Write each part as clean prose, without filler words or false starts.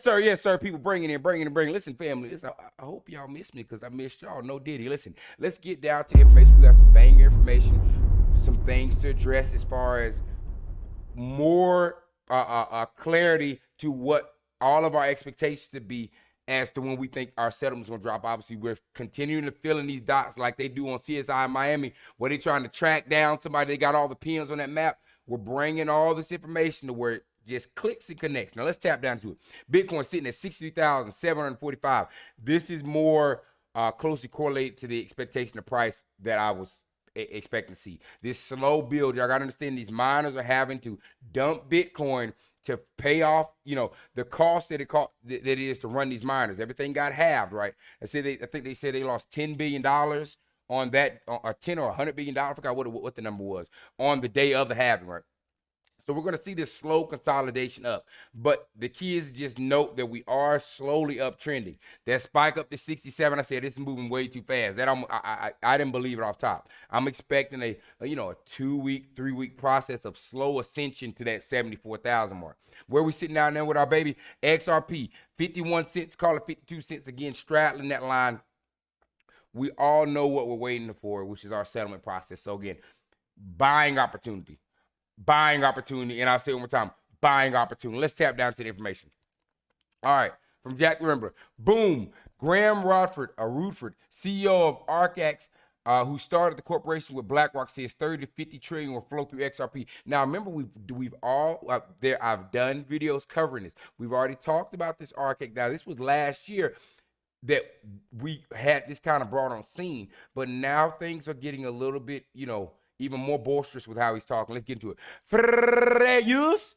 Yes, sir. People bringing in. Listen, family, listen, I hope y'all missed me because I missed y'all. No diddy. Listen, let's get down to the information. We got some banger information, some things to address as far as more clarity to what all of our expectations to be as to when we think our settlement's gonna drop. Obviously, we're continuing to fill in these dots like they do on CSI in Miami, where they're trying to track down somebody. They got all the pins on that map. We're bringing all this information to where it just clicks and connects. Now let's tap down to it. Bitcoin sitting at 63,745. This is more closely correlated to the expectation of price that I was expecting to see. This slow build, y'all gotta understand these miners are having to dump Bitcoin to pay off, the cost that it is to run these miners. Everything got halved, right? I think they said they lost $10 billion on that, or 10 or $100 billion. I forgot what the number was on the day of the halving, right? So we're going to see this slow consolidation up. But the key is just note that we are slowly uptrending. That spike up to 67, I said, it's moving way too fast. That I didn't believe it off top. I'm expecting a 2-week, 3-week process of slow ascension to that 74,000 mark. Where we sitting down there with our baby XRP, 51 cents, call it 52 cents again, straddling that line. We all know what we're waiting for, which is our settlement process. So again, buying opportunity, and I'll say it one more time, buying opportunity. Let's tap down to the information. All right, from Jack the Remember, boom, Graham Rutherford, CEO of ArcX, who started the corporation with BlackRock, says 30 to 50 trillion will flow through XRP. Now, remember, we've all I've done videos covering this. We've already talked about this ArcX. Now, this was last year that we had this kind of brought on scene, but now things are getting a little bit, even more boisterous with how he's talking. Let's get into it. Use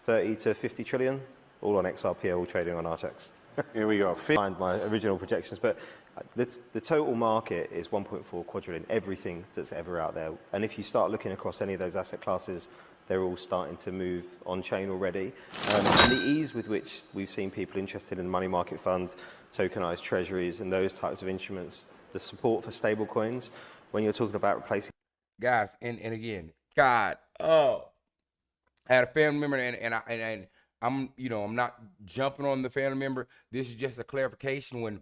30 to 50 trillion, all on XRP, all trading on RTX. Here we go. Find my original projections, but the total market is 1.4 quadrillion, everything that's ever out there. And if you start looking across any of those asset classes, they're all starting to move on chain already. And the ease with which we've seen people interested in money market funds, tokenized treasuries, and those types of instruments, the support for stablecoins, when you're talking about replacing guys, and again, God, I had a family member, and I'm not jumping on the family member. This is just a clarification. When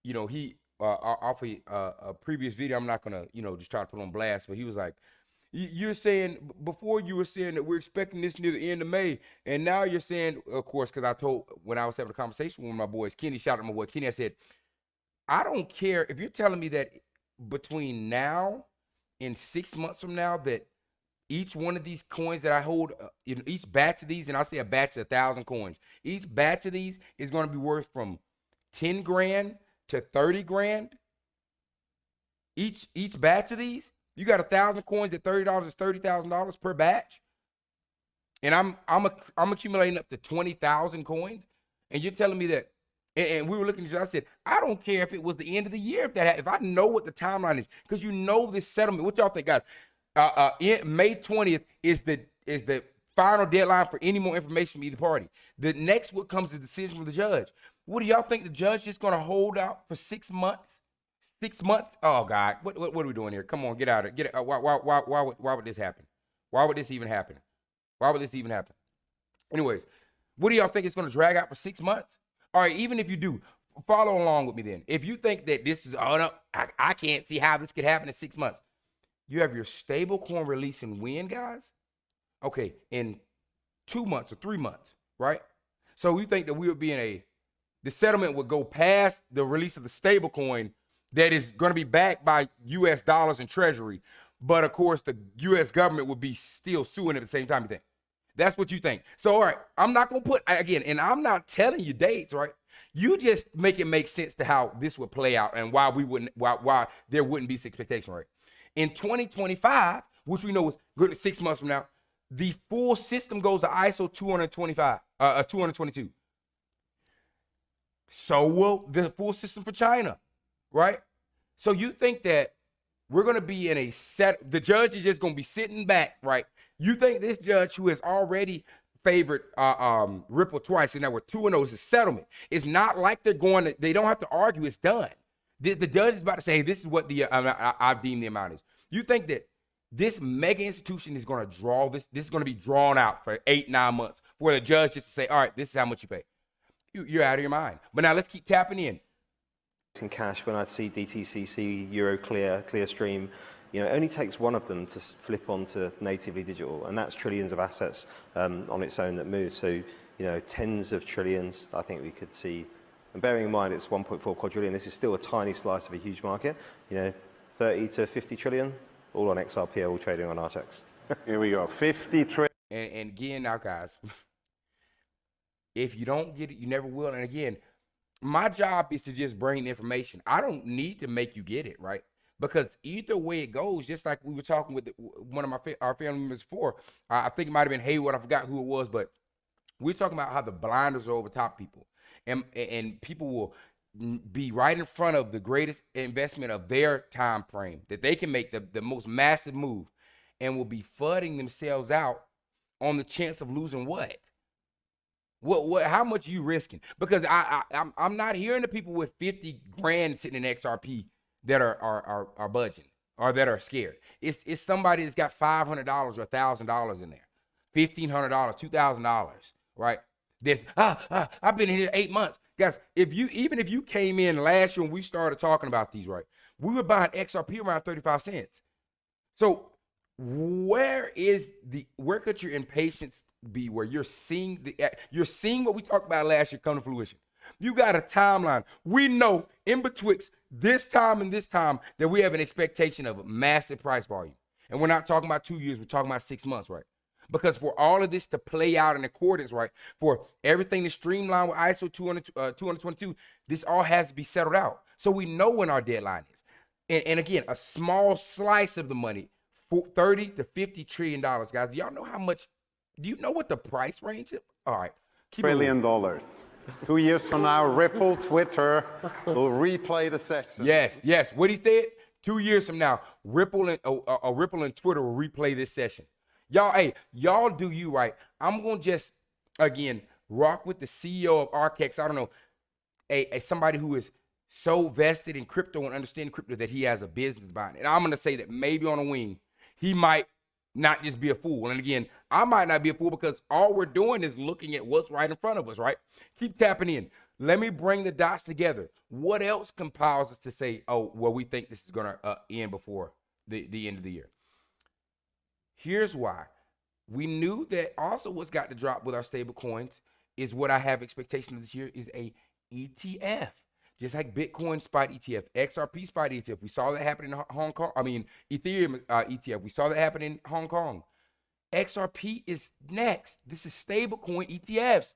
he off a previous video, I'm not gonna just try to put on blast, but he was like, you're saying, before you were saying that we're expecting this near the end of May, and now you're saying, of course, because when I was having a conversation with my boys, Kenny, shout out to my boy Kenny, I said, I don't care if you're telling me that between now and 6 months from now that each one of these coins that I hold, in each batch of these, and I say a batch of 1,000 coins, each batch of these is going to be worth from 10 grand to 30 grand. Each batch of these, you got 1,000 coins at $30 is $30,000 per batch, and I'm accumulating up to 20,000 coins, and you're telling me that. And we were looking at you. I said, I don't care if it was the end of the year, if I know what the timeline is, because this settlement. What y'all think, guys? May 20th is the final deadline for any more information from either party. The next what comes is the decision from the judge. What do y'all think? The judge just going to hold out for 6 months? 6 months? Oh God, what are we doing here? Come on, get out of it. Get it. Why would this happen? Why would this even happen? Anyways, what do y'all think it's going to drag out for 6 months? All right, even if you do, follow along with me then. If you think that this is, I can't see how this could happen in 6 months. You have your stablecoin releasing when, guys? Okay, in 2 months or 3 months, right? So we think that we would be the settlement would go past the release of the stablecoin that is going to be backed by U.S. dollars and treasury. But of course, the U.S. government would be still suing at the same time, you think? That's what you think. So, all right, I'm not going to put, again, and I'm not telling you dates, right? You just make it make sense to how this would play out and why there wouldn't be this expectation, right? In 2025, which we know is good 6 months from now, the full system goes to ISO 222. So will the full system for China, right? So you think that we're going to be in the judge is just going to be sitting back, right? You think this judge who has already favored Ripple twice, and now we're 2-0 is a settlement. It's not like they don't have to argue, it's done. The judge is about to say, hey, this is what I've deemed the amount is. You think that this mega institution is going to draw this is going to be drawn out for 8-9 months for the judge just to say, all right, this is how much you pay. you're out of your mind. But now let's keep tapping in. In cash, when I see DTCC, Euroclear, Clearstream, it only takes one of them to flip onto natively digital, and that's trillions of assets on its own that move. So, tens of trillions, I think we could see. And bearing in mind it's 1.4 quadrillion, this is still a tiny slice of a huge market. 30 to 50 trillion, all on XRP, all trading on RTX. Here we go, 50 trillion. And again, now guys, if you don't get it, you never will. And again, my job is to just bring the information. I don't need to make you get it, right? Because either way it goes, just like we were talking with one of our family members before, I think it might have been Haywood, I forgot who it was, but we're talking about how the blinders are over top people. And people will be right in front of the greatest investment of their time frame, that they can make the most massive move, and will be fudding themselves out on the chance of losing what? What? How much are you risking? Because I'm not hearing the people with 50 grand sitting in XRP that are budging or that are scared. It's somebody that's got $500 or $1,000 in there, $1,500, $2,000, right? This I've been here 8 months, guys. Even if you came in last year when we started talking about these, right? We were buying XRP around 35 cents. So where could your impatience be, where you're seeing what we talked about last year come to fruition? You got a timeline. We know in betwixt this time and this time that we have an expectation of a massive price volume. And we're not talking about 2 years, we're talking about 6 months, right? Because for all of this to play out in accordance, right, for everything to streamline with ISO 222, this all has to be settled out. So we know when our deadline is. And again, a small slice of the money, $30 to $50 trillion, guys. Do y'all know how much? Do you know what the price range is? All right. $1 trillion. 2 years from now, Ripple, Twitter will replay the session. Yes. What he said, 2 years from now, Ripple and Twitter will replay this session. Y'all do you right. I'm going to just, again, rock with the CEO of Archex. I don't know, somebody who is so vested in crypto and understanding crypto that he has a business behind it. And I'm going to say that maybe on a wing, he might not just be a fool. And again, I might not be a fool because all we're doing is looking at what's right in front of us, right? Keep tapping in. Let me bring the dots together. What else compels us to say, oh, well, we think this is going to end before the end of the year? Here's why. We knew that also what's got to drop with our stable coins is what I have expectation of this year is a ETF. Just like Bitcoin spot ETF, XRP spot ETF. We saw that happen in Hong Kong. I mean, Ethereum ETF. We saw that happen in Hong Kong. XRP is next. This is stablecoin ETFs.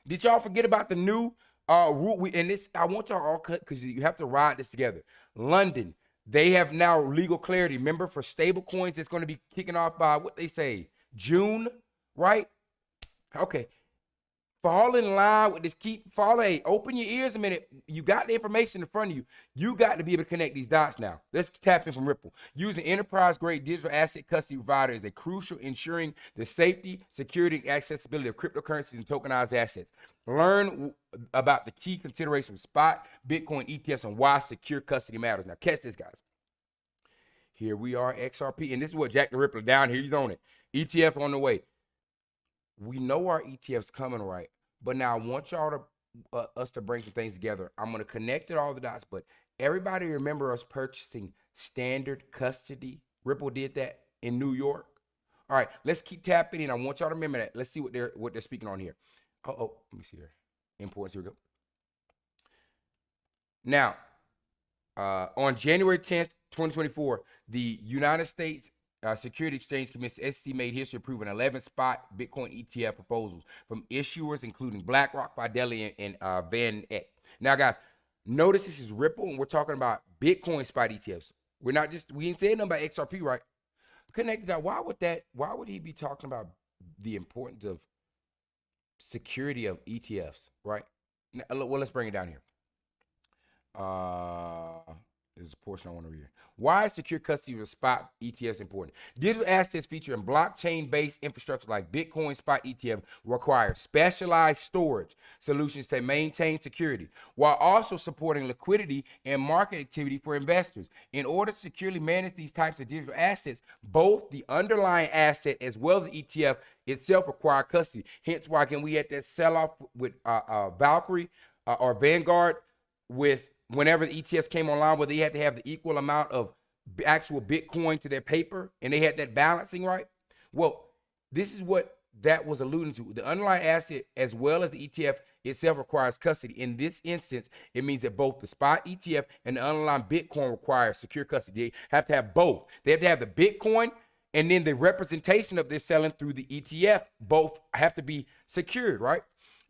Did y'all forget about the new rule? I want y'all all cut because you have to ride this together. London, they have now legal clarity. Remember, for stable coins, it's going to be kicking off by what they say, June, right? Okay. Fall in line with this. Hey, open your ears a minute. You got the information in front of you. You got to be able to connect these dots now. Let's tap in from Ripple. Using enterprise-grade digital asset custody provider is a crucial ensuring the safety, security, and accessibility of cryptocurrencies and tokenized assets. Learn about the key considerations of spot, Bitcoin, ETFs, and why secure custody matters. Now, catch this, guys. Here we are, XRP, and this is what Jack the Ripper down here. He's on it. ETF on the way. We know our ETF's coming, right? But now I want y'all to us to bring some things together. I'm going to connect it all the dots, but everybody remember us purchasing standard custody? Ripple did that in New York. All right, let's keep tapping in. I want y'all to remember that. Let's see what they're speaking on here. Let me see here. Importance, here we go. Now, on January 10th, 2024, the United States Security Exchange Commission, SEC, made history approving 11 spot Bitcoin ETF proposals from issuers including BlackRock, Fidelity, and Van Eck. Now, guys, notice this is Ripple, and we're talking about Bitcoin spot ETFs. We ain't saying nothing about XRP, right? Connected out. Why would he be talking about the importance of security of ETFs, right? Now, well, let's bring it down here. This is a portion I want to read. Why is secure custody of spot ETFs important? Digital assets featuring blockchain-based infrastructure like Bitcoin spot ETF require specialized storage solutions to maintain security, while also supporting liquidity and market activity for investors. In order to securely manage these types of digital assets, both the underlying asset as well as the ETF itself require custody. Hence why when we had that sell-off with Valkyrie or Vanguard with whenever the ETFs came online, where they had to have the equal amount of actual Bitcoin to their paper, and they had that balancing, right? Well, this is what that was alluding to. The underlying asset as well as the ETF itself requires custody. In this instance, it means that both the spot ETF and the underlying Bitcoin require secure custody. They have to have both. They have to have the Bitcoin, and then the representation of their selling through the ETF. Both have to be secured, right?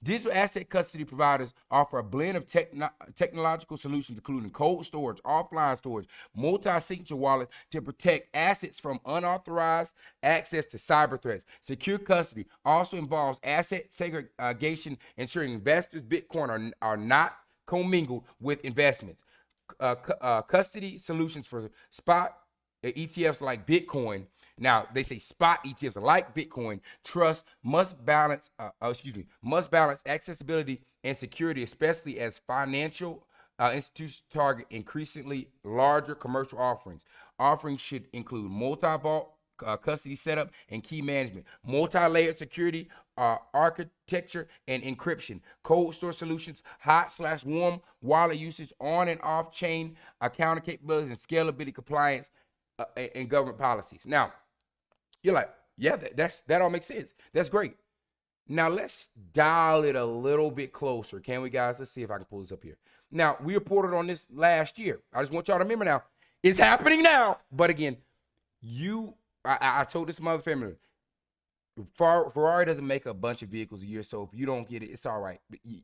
Digital asset custody providers offer a blend of technological solutions, including cold storage, offline storage, multi-signature wallets to protect assets from unauthorized access to cyber threats. Secure custody also involves asset segregation, ensuring investors' Bitcoin are not commingled with investments. Custody solutions for spot ETFs like Bitcoin. Now, they say spot ETFs like Bitcoin trust must balance accessibility and security, especially as financial institutions target increasingly larger commercial offerings. Offerings should include multi-vault custody setup and key management, multi-layered security architecture and encryption, cold store solutions, hot/warm wallet usage, on and off chain accounting capabilities, and scalability, compliance, and government policies. Now, you're like, yeah, that all makes sense. That's great. Now let's dial it a little bit closer, can we, guys? Let's see if I can pull this up here. Now, we reported on this last year. I just want y'all to remember now, it's happening now. But again, I told this mother family, Ferrari doesn't make a bunch of vehicles a year, so if you don't get it, it's all right.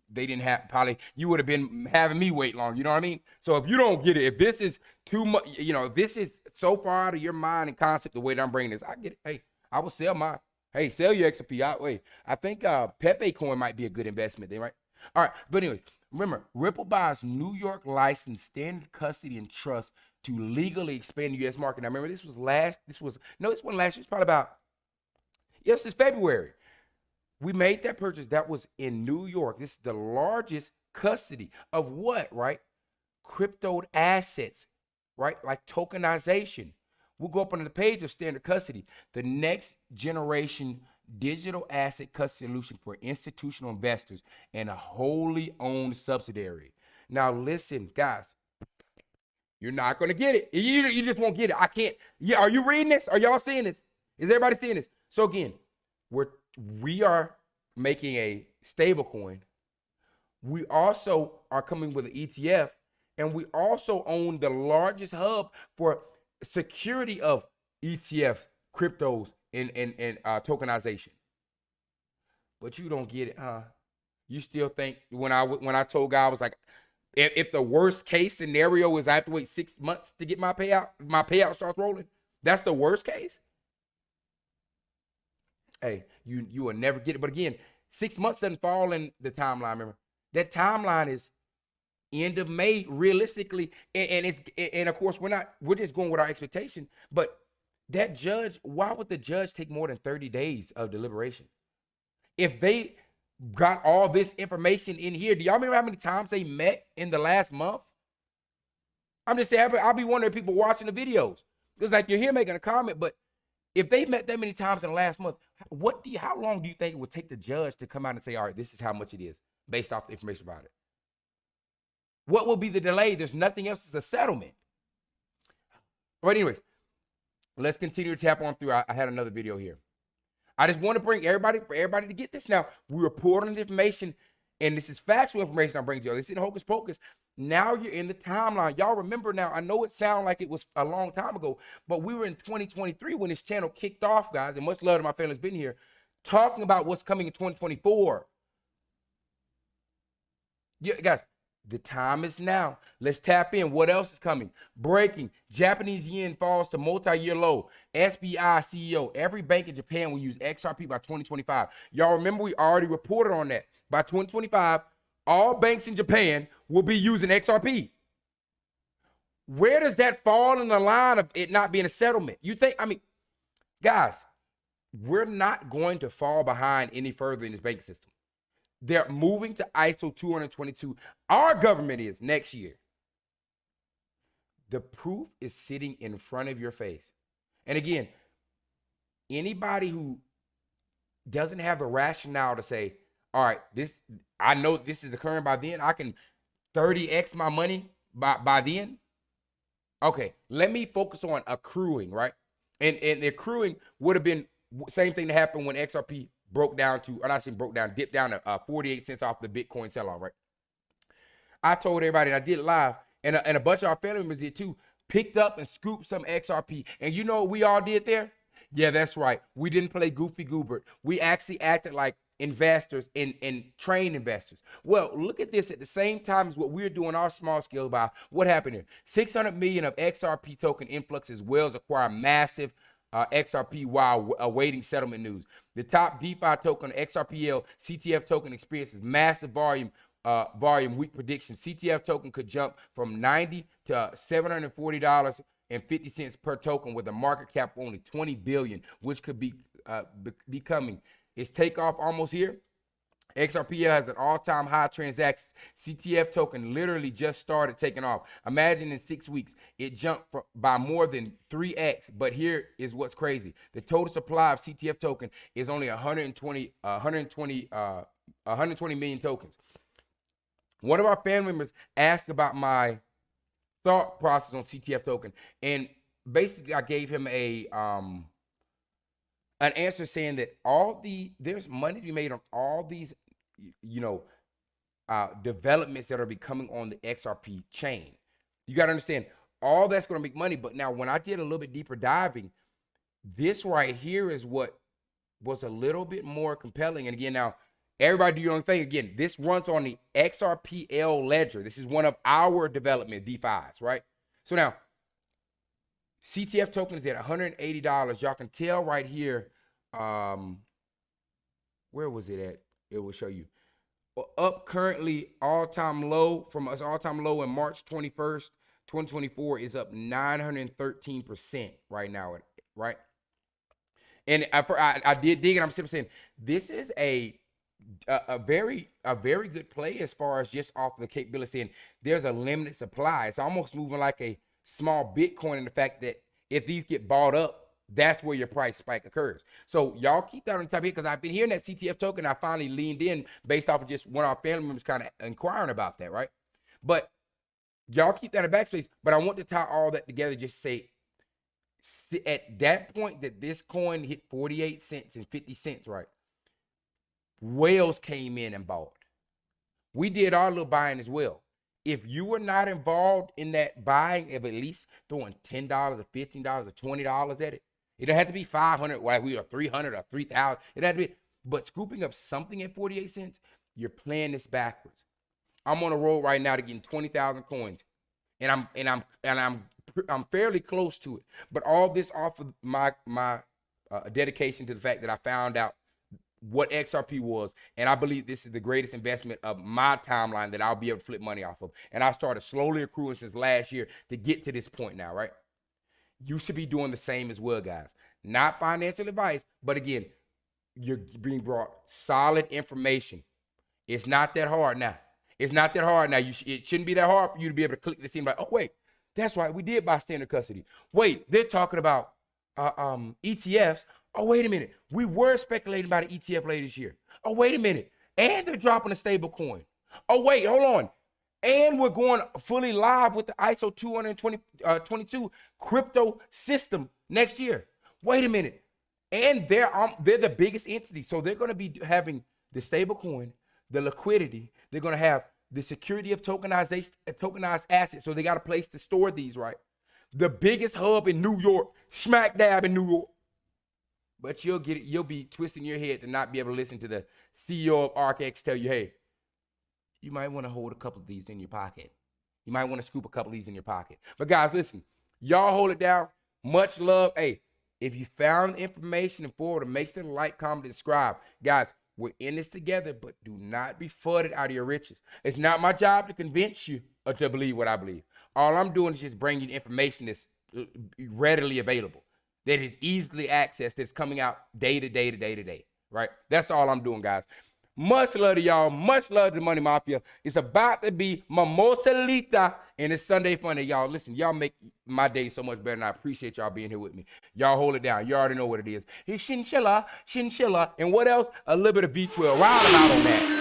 They didn't have, probably, you would have been having me wait long, you know what I mean? So if you don't get it, if this is too much, if this is so far out of your mind and concept, the way that I'm bringing this, I get it. Hey, I will sell mine. Hey, sell your XRP. I think Pepe coin might be a good investment there, right? All right, but anyways, remember, Ripple buys New York licensed standard custody and trust to legally expand the U.S. market. Now, remember, this wasn't last year. It's probably about, this is February. We made that purchase. That was in New York. This is the largest custody of what, right? Crypto assets, right? Like tokenization. We'll go up on the page of standard custody, the next generation digital asset custody solution for institutional investors and a wholly owned subsidiary. Now, listen, guys, you're not going to get it. You just won't get it. I can't. Yeah, are you reading this? Are y'all seeing this? Is everybody seeing this? So again, we are making a stable coin. We also are coming with an ETF, and we also own the largest hub for security of ETFs, cryptos, and tokenization. But you don't get it, huh? You still think when I told God, I was like, if the worst case scenario is I have to wait 6 months to get my payout starts rolling, that's the worst case. Hey, you will never get it. But again, 6 months doesn't fall in the timeline. Remember, that timeline is end of May, realistically, and of course we're just going with our expectation. But that judge, why would the judge take more than 30 days of deliberation? If they got all this information in here, do y'all remember how many times they met in the last month? I'm just saying, I'll be wondering if people watching the videos. It's like you're here making a comment, but if they met that many times in the last month, how long do you think it would take the judge to come out and say, all right, this is how much it is based off the information about it? What will be the delay? There's nothing else. It's a settlement. But anyways, let's continue to tap on through. I had another video here. I just want to bring everybody to get this. Now, we report on the information, and this is factual information I'm bringing to you. This isn't hocus pocus. Now you're in the timeline. Y'all remember now, I know it sounded like it was a long time ago, but we were in 2023 when this channel kicked off, guys, and much love to my family's been here, talking about what's coming in 2024. Yeah, guys, the time is now. Let's tap in. What else is coming? Breaking. Japanese yen falls to multi-year low. SBI CEO. Every bank in Japan will use XRP by 2025. Y'all remember we already reported on that. By 2025, all banks in Japan will be using XRP. Where does that fall in the line of it not being a settlement? You think, I mean, guys, we're not going to fall behind any further in this banking system. They're moving to ISO 222. Our government is next year. The proof is sitting in front of your face. And again, anybody who doesn't have the rationale to say, all right, I know this is occurring by then, I can 30x my money by then. Okay, let me focus on accruing, right? And the accruing would have been same thing that happened when XRP broke down to, or not saying broke down, dipped down to 48 cents off the Bitcoin sell-off, right? I told everybody, and I did it live, and a bunch of our family members did too, picked up and scooped some XRP. And you know what we all did there? Yeah, that's right. We didn't play Goofy Goobert. We actually acted like investors and trained investors. Well, look at this. At the same time as what we're doing our small scale buy, what happened here? 600 million of XRP token influx as well as acquire massive XRP while awaiting settlement news. The top DeFi token, XRPL CTF token, experiences massive volume week prediction. CTF token could jump from $90 to $740.50 per token with a market cap of only 20 billion, which could be becoming its takeoff almost here. XRPL has an all-time high transactions. CTF token literally just started taking off. Imagine in 6 weeks, it jumped by more than 3x. But here is what's crazy. The total supply of CTF token is only 120 million tokens. One of our family members asked about my thought process on CTF token. And basically, I gave him an answer saying that there's money to be made on all these, developments that are becoming on the XRP chain. You got to understand, all that's going to make money. But now when I did a little bit deeper diving, this right here is what was a little bit more compelling. And again, now everybody do your own thing. Again, this runs on the XRPLedger. This is one of our development DeFis, right? So now, CTF token is at $180. Y'all can tell right here. Where was it at? It will show you. Up currently all-time low from us. All-time low in March 21st, 2024 is up 913% right now. Right. And I did dig, and I'm simply saying this is a very good play as far as just off the capability. And there's a limited supply. It's almost moving like a small Bitcoin in the fact that if these get bought up, that's where your price spike occurs. So y'all keep that on top here, because I've been hearing that CTF token. I finally leaned in based off of just one of our family members kind of inquiring about that, right? But y'all keep that in backspace. But I want to tie all that together, just say at that point that this coin hit 48 cents and 50 cents, right? Whales came in and bought. We did our little buying as well. If you were not involved in that buying of at least throwing $10 or $15 or $20 at it, it don't have to be 500, like we are 300 or 3,000. It had to be, but scooping up something at 48 cents, you're playing this backwards. I'm on a roll right now to getting 20,000 coins, and I'm fairly close to it. But all this off of my dedication to the fact that I found out what XRP was, and I believe this is the greatest investment of my timeline that I'll be able to flip money off of. And I started slowly accruing since last year to get to this point now, right? You should be doing the same as well, guys. Not financial advice, but again, you're being brought solid information. It's not that hard now. It's not that hard now. It shouldn't be that hard for you to be able to click this in like, oh wait, that's right, we did buy standard custody. Wait, they're talking about ETFs. Oh, wait a minute. We were speculating about an ETF later this year. Oh, wait a minute. And they're dropping a stable coin. Oh, wait, hold on. And we're going fully live with the ISO 222 crypto system next year. Wait a minute. And they're the biggest entity. So they're going to be having the stable coin, the liquidity. They're going to have the security of tokenized assets. So they got a place to store these, right? The biggest hub in New York, smack dab in New York. But you'll get it. You'll be twisting your head to not be able to listen to the CEO of ArcX tell you, hey, you might want to hold a couple of these in your pocket. You might want to scoop a couple of these in your pocket. But guys, listen, y'all hold it down. Much love. Hey, if you found information and forward, make sure to like, comment, and subscribe. Guys, we're in this together, but do not be flooded out of your riches. It's not my job to convince you. or to believe what I believe. All I'm doing is just bringing you information that's readily available, that is easily accessed, that's coming out day to day to day to day, right? That's all I'm doing, guys. Much love to y'all. Much love to the Money Mafia. It's about to be Mimosalita, and it's Sunday Funday, y'all. Listen, y'all make my day so much better, and I appreciate y'all being here with me. Y'all hold it down. You already know what it is. It's Shinshilla, and what else? A little bit of V12. Round about on that.